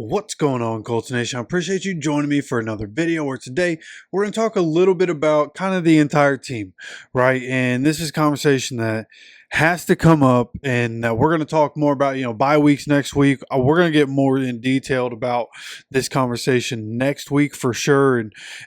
What's going on, Colts Nation? I appreciate you joining me for another video where today we're going to talk a little bit about kind of the entire team, right? And this is a conversation that has to come up, and we're going to talk more about, bye weeks next week. We're going to get more in detailed about this conversation next week for sure,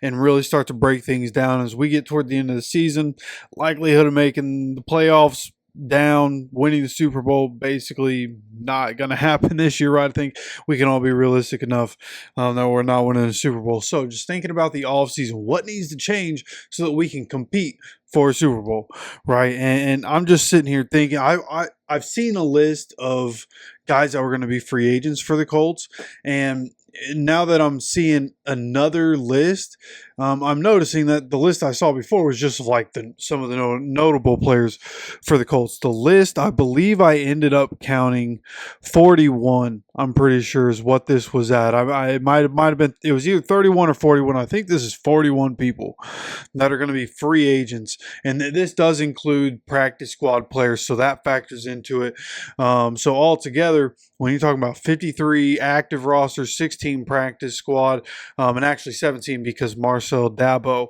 and really start to break things down as we get toward the end of the season. Likelihood of making the playoffs down, winning the Super Bowl basically not going to happen this year, right? I think we can all be realistic enough that we're not winning the Super Bowl. So just thinking about the offseason, what needs to change so that we can compete for a Super Bowl, right? And I'm just sitting here thinking, I've seen a list of guys that were going to be free agents for the Colts, and now that I'm seeing another list, I'm noticing that the list I saw before was just like some of the notable players for the Colts. The list, I believe I ended up counting 41. I'm pretty sure is what this was at. I might have been, it was either 31 or 41. I think this is 41 people that are going to be free agents, and this does include practice squad players, so that factors into it. So altogether, when you're talking about 53 active rosters, 16 practice squad, and actually 17 because Marcel Dabo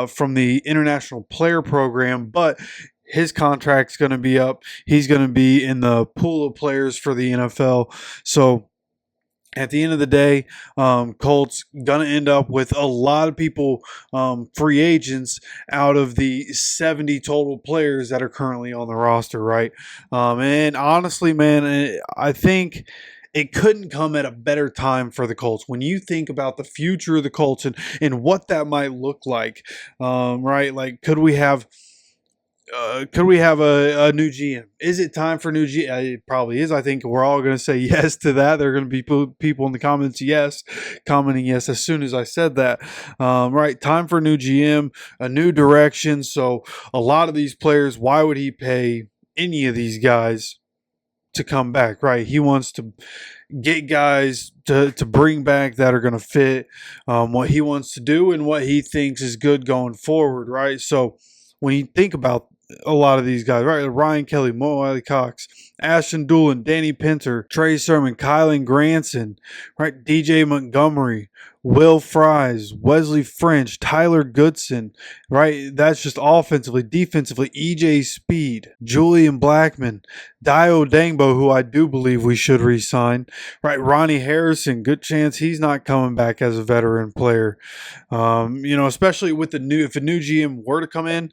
from the International Player Program, but his contract's going to be up. He's going to be in the pool of players for the NFL. So at the end of the day, Colts going to end up with a lot of people, free agents out of the 70 total players that are currently on the roster, right? And honestly, man, I think it couldn't come at a better time for the Colts. When you think about the future of the Colts and what that might look like, right? Like, could we have a new GM? Is it time for a new GM? It probably is. I think we're all going to say yes to that. There are going to be people in the comments commenting yes as soon as I said that. Right, time for a new GM, a new direction. So a lot of these players, why would he pay any of these guys to come back? Right, he wants to get guys to bring back that are going to fit what he wants to do and what he thinks is good going forward. Right, so when you think about a lot of these guys, right? Ryan Kelly, Mo Wiley Cox, Ashton Doolin, Danny Pinter, Trey Sermon, Kylan Granson, right? DJ Montgomery, Will Fries, Wesley French, Tyler Goodson, right? That's just offensively. Defensively, EJ Speed, Julian Blackman, Dio Dangbo, who I do believe we should re-sign, right? Ronnie Harrison, good chance he's not coming back as a veteran player. Especially with if a new GM were to come in,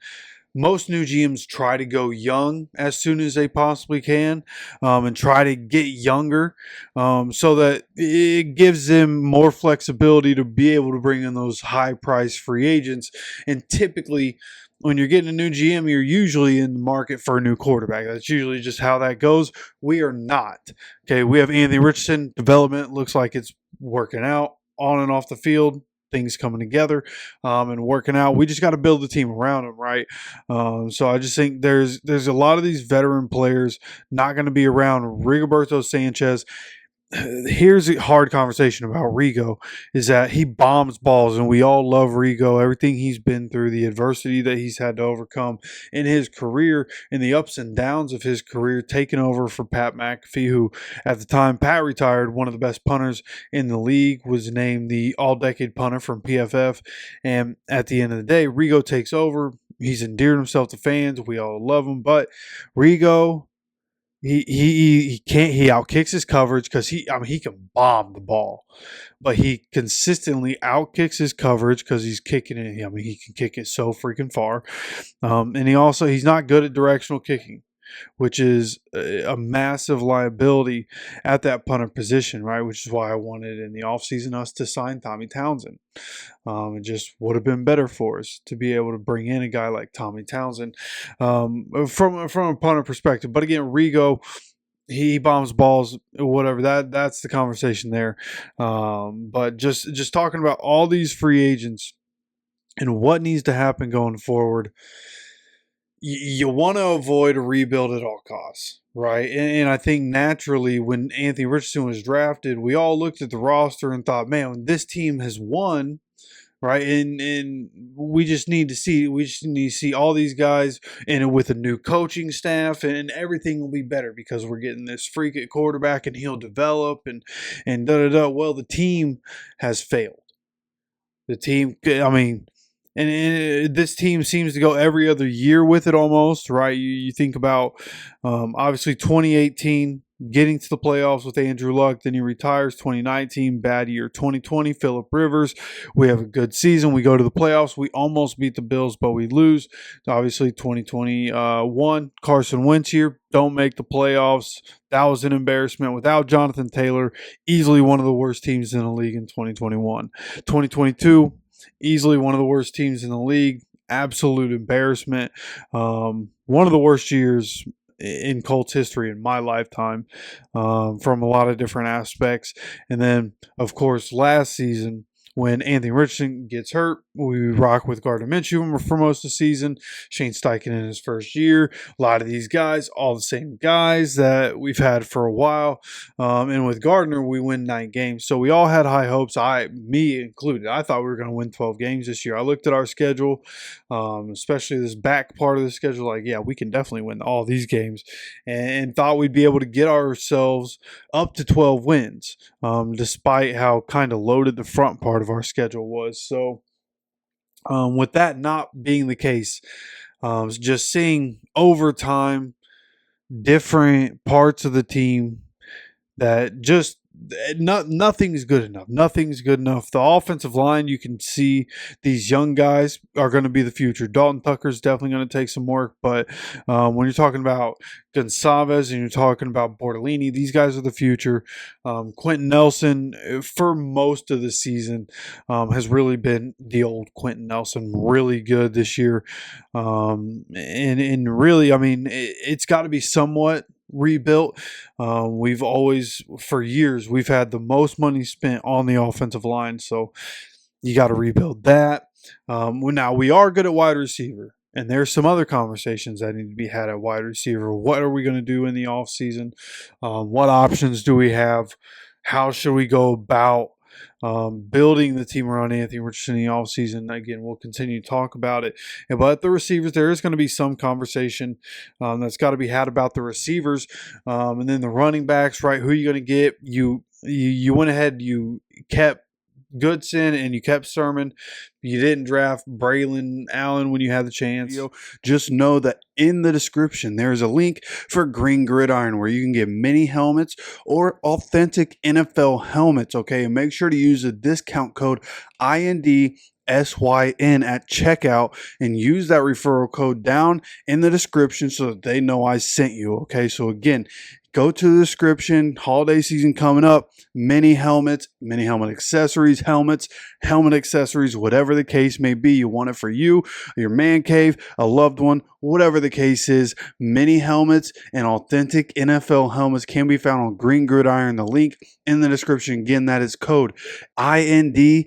most new GMs try to go young as soon as they possibly can, and try to get younger, so that it gives them more flexibility to be able to bring in those high-priced free agents. And typically, when you're getting a new GM, you're usually in the market for a new quarterback. That's usually just how that goes. We are not. Okay, we have Anthony Richardson. Development looks like it's working out on and off the field. Things coming together and working out. We just got to build the team around him, right? So I just think there's a lot of these veteran players not going to be around. Rigoberto Sanchez, here's a hard conversation about Rigo, is that he bombs balls, and we all love Rigo, everything he's been through, the adversity that he's had to overcome in his career, and the ups and downs of his career, taking over for Pat McAfee, who at the time Pat retired, one of the best punters in the league, was named the all-decade punter from PFF. And at the end of the day, Rigo takes over. He's endeared himself to fans. We all love him, but Rigo, he can't. He outkicks his coverage because he can bomb the ball, but he consistently outkicks his coverage because he's kicking it. He can kick it so freaking far, and he's not good at directional kicking, which is a massive liability at that punter position, right? Which is why I wanted in the offseason us to sign Tommy Townsend. It just would have been better for us to be able to bring in a guy like Tommy Townsend, from a punter perspective. But again, Rigo, he bombs balls, whatever. That's the conversation there. But just talking about all these free agents and what needs to happen going forward. You want to avoid a rebuild at all costs, right? And I think naturally when Anthony Richardson was drafted, we all looked at the roster and thought, man, this team has won, right? And we just need to see all these guys and with a new coaching staff, and everything will be better because we're getting this freak at quarterback and he'll develop and da da da. Well, the team has failed. The team, I mean, and this team seems to go every other year with it almost, right? You think about obviously 2018 getting to the playoffs with Andrew Luck, then he retires. 2019, bad year. 2020, Phillip Rivers, we have a good season. We go to the playoffs. We almost beat the Bills, but we lose. Obviously, 2021, Carson Wentz here, don't make the playoffs. That was an embarrassment. Without Jonathan Taylor, easily one of the worst teams in the league in 2021. 2022, easily one of the worst teams in the league. Absolute embarrassment. One of the worst years in Colts history in my lifetime, from a lot of different aspects. And then, of course, last season, when Anthony Richardson gets hurt, we rock with Gardner Minshew for most of the season. Shane Steichen in his first year. A lot of these guys, all the same guys that we've had for a while. And with Gardner, we win 9 games. So we all had high hopes, me included. I thought we were going to win 12 games this year. I looked at our schedule, especially this back part of the schedule, like, yeah, we can definitely win all these games, and thought we'd be able to get ourselves up to 12 wins, despite how kind of loaded the front part of our schedule was. So with that not being the case, just seeing over time different parts of the team that just nothing's good enough. Nothing's good enough. The offensive line, you can see these young guys are going to be the future. Dalton Tucker's definitely going to take some work, but when you're talking about Gonçalves and you're talking about Bortolini, these guys are the future. Quentin Nelson, for most of the season, has really been the old Quentin Nelson, really good this year. And really, I mean, it's got to be somewhat rebuilt. We've always, for years, we've had the most money spent on the offensive line, so you got to rebuild that. Now we are good at wide receiver, and there's some other conversations that need to be had at wide receiver. What are we going to do in the offseason? What options do we have? How should we go about building the team around Anthony Richardson in the offseason? Again, we'll continue to talk about it. But the receivers, there is going to be some conversation that's got to be had about the receivers. And then the running backs, right? Who are you going to get? You went ahead, you kept Goodson and you kept Sermon. You didn't draft Braylon Allen when you had the chance. Just know that in the description there is a link for Green Gridiron where you can get mini helmets or authentic NFL helmets, okay? And make sure to use the discount code INDSYN at checkout and use that referral code down in the description so that they know I sent you, okay? So again, go to the description. Holiday season coming up. Mini helmets, mini helmet accessories, helmet accessories, whatever the case may be. You want it for you, your man cave, a loved one, whatever the case is. Mini helmets and authentic NFL helmets can be found on Green Gridiron. The link in the description. Again, that is code INDSYN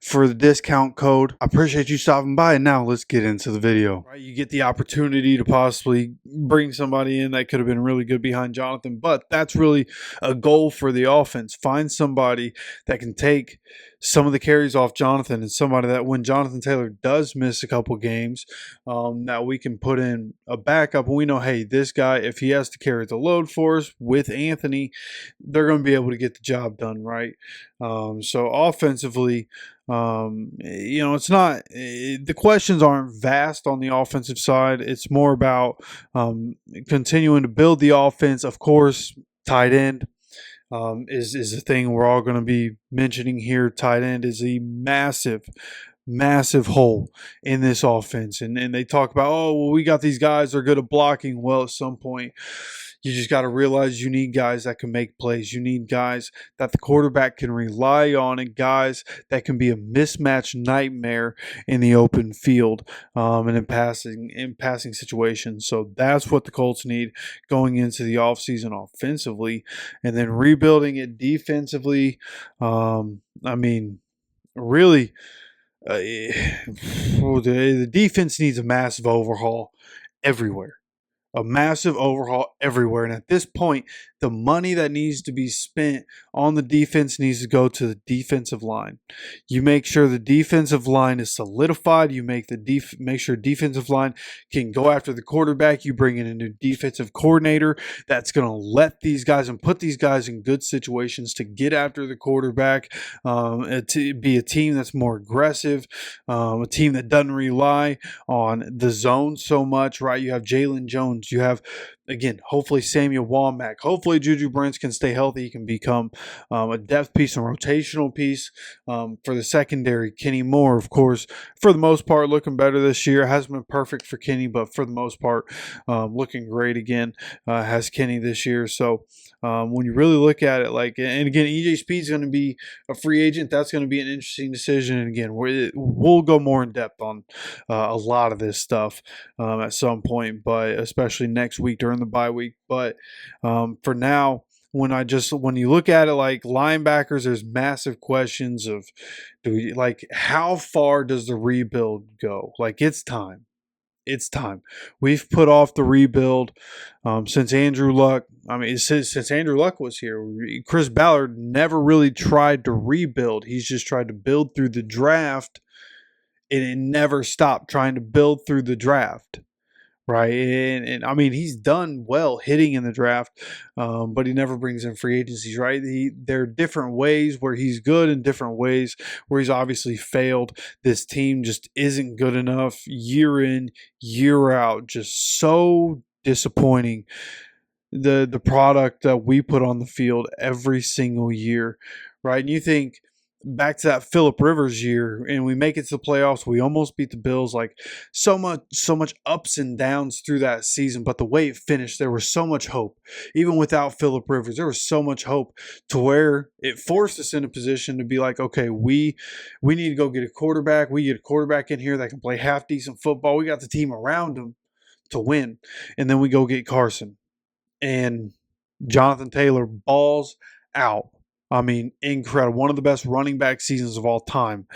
for the discount code. I appreciate you stopping by, and now let's get into the video. Right, you get the opportunity to possibly bring somebody in that could have been really good behind Jonathan, but that's really a goal for the offense. Find somebody that can take some of the carries off Jonathan, and somebody that when Jonathan Taylor does miss a couple games, that we can put in a backup, and we know, hey, this guy, if he has to carry the load for us with Anthony, they're going to be able to get the job done, right? So offensively, it's not, the questions aren't vast on the offensive side. It's more about continuing to build the offense. Of course, tight end is a thing we're all going to be mentioning here. Tight end is a massive hole in this offense. And they talk about, oh, well, we got these guys that are good at blocking. Well, at some point, you just got to realize you need guys that can make plays. You need guys that the quarterback can rely on, and guys that can be a mismatch nightmare in the open field and in passing situations. So that's what the Colts need going into the offseason offensively, and then rebuilding it defensively. Really, the defense needs a massive overhaul everywhere. A massive overhaul everywhere. And at this point, the money that needs to be spent on the defense needs to go to the defensive line. You make sure the defensive line is solidified. You make make sure defensive line can go after the quarterback. You bring in a new defensive coordinator that's going to let these guys and put these guys in good situations to get after the quarterback, to be a team that's more aggressive, a team that doesn't rely on the zone so much, right? You have Jalen Jones. You have, again, hopefully Samuel Womack. Hopefully Juju Brents can stay healthy. He can become a depth piece and rotational piece for the secondary. Kenny Moore, of course, for the most part, looking better this year. Hasn't been perfect for Kenny, but for the most part, looking great again. Has Kenny this year. So when you really look at it, like, and again, EJ Speed's going to be a free agent. That's going to be an interesting decision. And again, we'll go more in depth on a lot of this stuff at some point, but especially next week during the bye week. But for now, when you look at it, like linebackers, there's massive questions of how far does the rebuild go? Like, it's time. It's time. We've put off the rebuild since Andrew Luck. I mean, since Andrew Luck was here, Chris Ballard never really tried to rebuild. He's just tried to build through the draft, and it never stopped trying to build through the draft. Right. And I mean, he's done well hitting in the draft, but he never brings in free agencies, right? There are different ways where he's good and different ways where he's obviously failed. This team just isn't good enough year in, year out. Just so disappointing. The product that we put on the field every single year, right? And you think back to that Phillip Rivers year, and we make it to the playoffs. We almost beat the Bills. Like, so much ups and downs through that season. But the way it finished, there was so much hope. Even without Phillip Rivers, there was so much hope to where it forced us in a position to be like, okay, we need to go get a quarterback. We get a quarterback in here that can play half decent football. We got the team around him to win, and then we go get Carson. And Jonathan Taylor balls out. I mean, incredible. One of the best running back seasons of all time.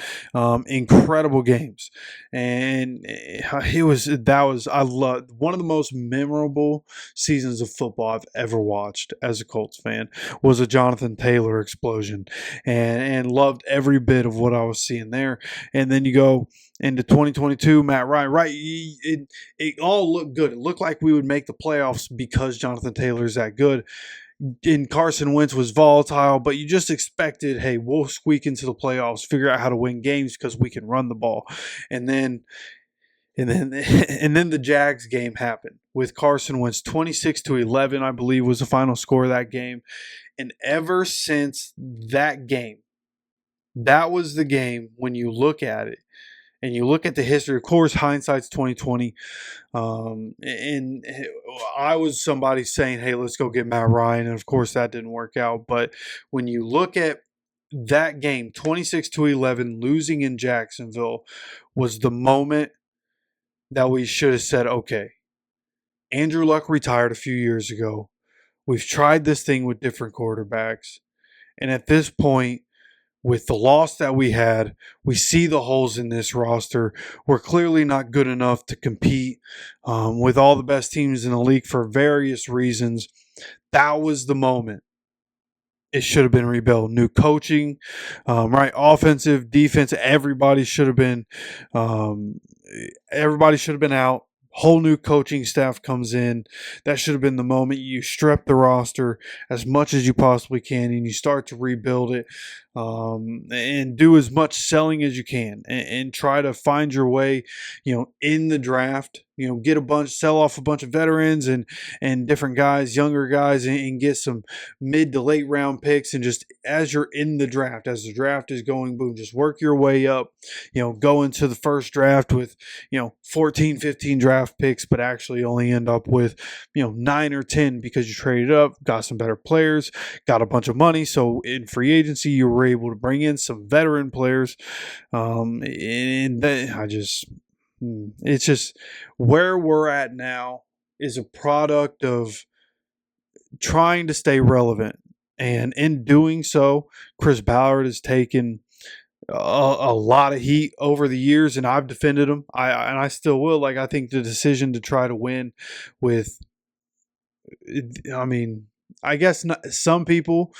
Incredible games. And I loved one of the most memorable seasons of football I've ever watched as a Colts fan was a Jonathan Taylor explosion, and loved every bit of what I was seeing there. And then you go into 2022, Matt Ryan, right? It all looked good. It looked like we would make the playoffs because Jonathan Taylor is that good. And Carson Wentz was volatile, but you just expected, hey, we'll squeak into the playoffs, figure out how to win games because we can run the ball. And then the Jags game happened with Carson Wentz, 26-11, I believe, was the final score of that game. And ever since that game, that was the game when you look at it. And you look at the history, of course, hindsight's 2020. And I was somebody saying, hey, let's go get Matt Ryan. And of course that didn't work out. But when you look at that game, 26-11, losing in Jacksonville was the moment that we should have said, okay, Andrew Luck retired a few years ago. We've tried this thing with different quarterbacks. And at this point, with the loss that we had, we see the holes in this roster. We're clearly not good enough to compete with all the best teams in the league for various reasons. That was the moment. It should have been rebuilt. New coaching, right? Offensive, defense. Everybody should have been out. Whole new coaching staff comes in. That should have been the moment you strip the roster as much as you possibly can, and you start to rebuild it, and do as much selling as you can, and try to find your way, in the draft. Sell off a bunch of veterans and different guys, younger guys, and get some mid to late round picks. And just as you're in the draft, as the draft is going, boom, just work your way up. Go into the first draft with 14, 15 draft picks, but actually only end up with 9 or 10 because you traded up, got some better players, got a bunch of money. So in free agency, you were able to bring in some veteran players, and it's just where we're at now is a product of trying to stay relevant. And in doing so, Chris Ballard has taken a lot of heat over the years, and I've defended him. I still will. I think the decision to try to win with, I guess some people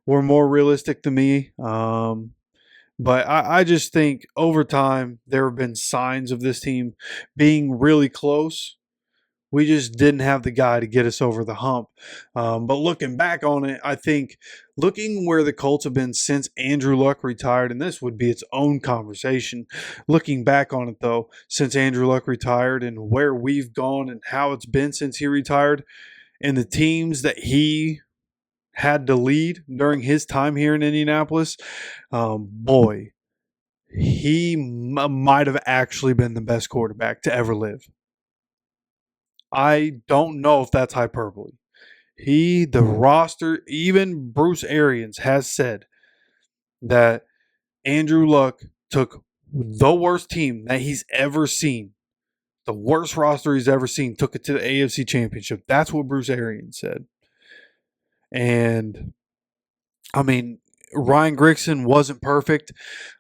were more realistic than me. But I just think over time there have been signs of this team being really close. We just didn't have the guy to get us over the hump. But looking back on it, I think looking where the Colts have been since Andrew Luck retired, and this would be its own conversation. Looking back on it, though, since Andrew Luck retired and where we've gone and how it's been since he retired, and the teams that he had to lead during his time here in Indianapolis, boy, he might have actually been the best quarterback to ever live. I don't know if that's hyperbole. The roster, even Bruce Arians has said that Andrew Luck took the worst team that he's ever seen, the worst roster he's ever seen, took it to the AFC Championship. That's what Bruce Arians said. And I mean, Ryan Grigson wasn't perfect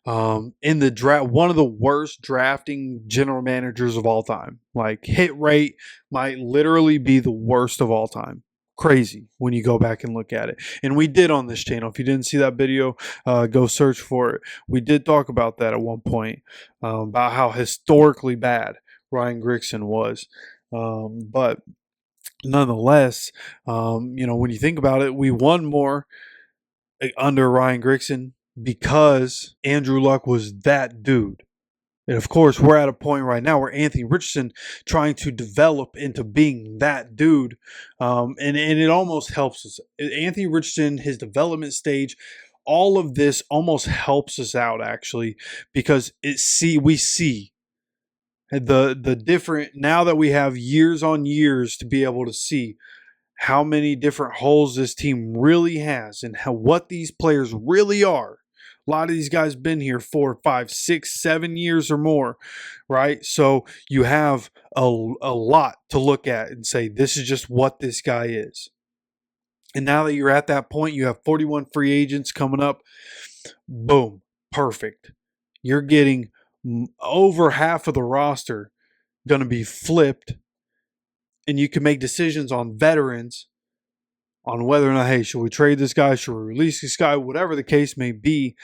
in the draft. One of the worst drafting general managers of all time. Like, hit rate might literally be the worst of all time. Crazy when you go back and look at it. And we did on this channel. If you didn't see that video, go search for it. We did talk about that at one point, about how historically bad Ryan Grigson was. But nonetheless, when you think about it, we won more under Ryan Grigson because Andrew Luck was that dude. And of course, we're at a point right now where Anthony Richardson trying to develop into being that dude. And it almost helps us. Anthony Richardson, his development stage, all of this almost helps us out actually, because we see the different, now that we have years on years to be able to see how many different holes this team really has and what these players really are. A lot of these guys been here 4, 5, 6, 7 years or more, right? So you have a lot to look at and say, this is just what this guy is. And now that you're at that point, you have 41 free agents coming up. Boom, perfect. You're getting over half of the roster going to be flipped, and you can make decisions on veterans on whether or not, hey, should we trade this guy? Should we release this guy? Whatever the case may be.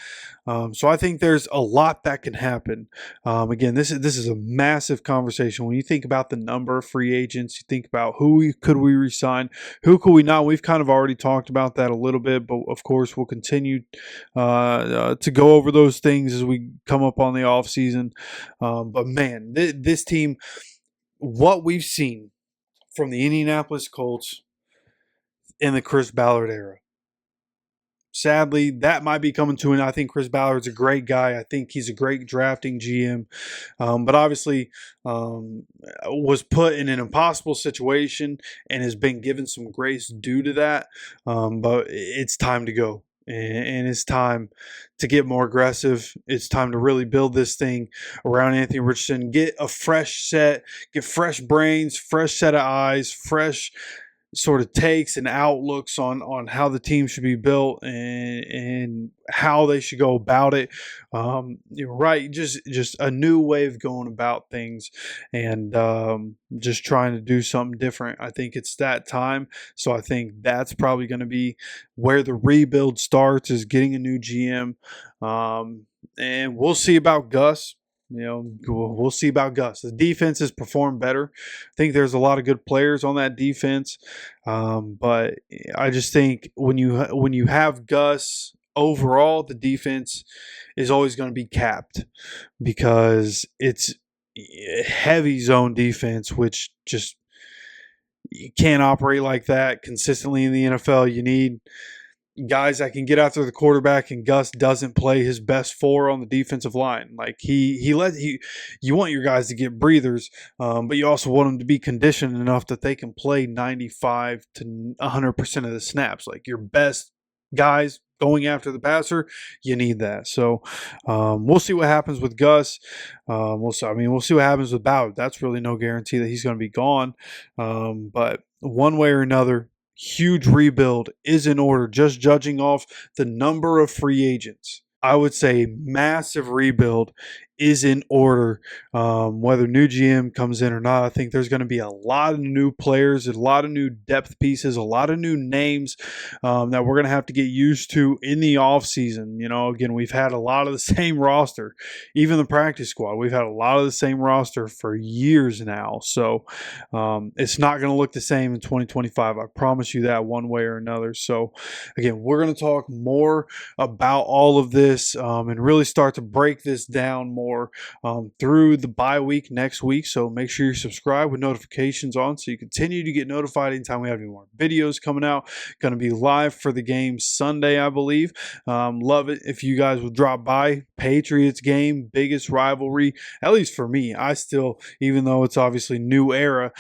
So I think there's a lot that can happen. Again, this is a massive conversation. When you think about the number of free agents, you think about could we resign, who could we not. We've kind of already talked about that a little bit, but of course we'll continue to go over those things as we come up on the offseason. But man, this team, what we've seen from the Indianapolis Colts in the Chris Ballard era. Sadly, that might be coming to an end. I think Chris Ballard's a great guy. I think he's a great drafting GM. But obviously was put in an impossible situation and has been given some grace due to that. But it's time to go. And it's time to get more aggressive. It's time to really build this thing around Anthony Richardson. Get a fresh set, get fresh brains, fresh set of eyes, fresh sort of takes and outlooks on how the team should be built and how they should go about it. You're right, just a new way of going about things, and just trying to do something different. I think it's that time. So I think that's probably going to be where the rebuild starts, is getting a new GM. And we'll see about Gus. We'll see about Gus. The defense has performed better. I think there's a lot of good players on that defense, but I just think when you have Gus, overall the defense is always going to be capped because it's heavy zone defense, which just you can't operate like that consistently in the NFL. You need guys that can get after the quarterback, and Gus doesn't play his best 4 on the defensive line. Like you want your guys to get breathers, but you also want them to be conditioned enough that they can play 95 to 100% of the snaps. Like your best guys going after the passer, you need that. So we'll see what happens with Gus. We'll see what happens with Ballard. That's really no guarantee that he's going to be gone. But one way or another, huge rebuild is in order. Just judging off the number of free agents, I would say massive rebuild is in order. Whether new GM comes in or not, I think there's going to be a lot of new players, a lot of new depth pieces, a lot of new names that we're going to have to get used to in the offseason. You know, again, we've had a lot of the same roster, even the practice squad. We've had a lot of the same roster for years now. So it's not going to look the same in 2025. I promise you that one way or another. So again, we're going to talk more about all of this and really start to break this down more through the bye week next week. So make sure you subscribe with notifications on so you continue to get notified anytime we have any more videos coming out. Going to be live for the game Sunday, I believe. Love it if you guys would drop by. Patriots game, biggest rivalry, at least for me. I still, even though it's obviously new era,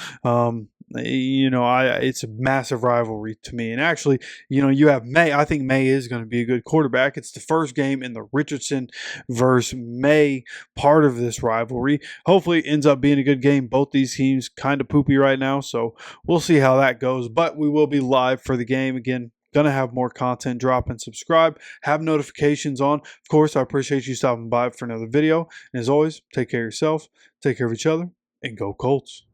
it's a massive rivalry to me. And actually, you have May. I think May is going to be a good quarterback. It's the first game in the Richardson versus May part of this rivalry. Hopefully it ends up being a good game. Both these teams kind of poopy right now, so we'll see how that goes. But we will be live for the game. Again, going to have more content drop, and subscribe. Have notifications on. Of course, I appreciate you stopping by for another video. And as always, take care of yourself, take care of each other, and go Colts.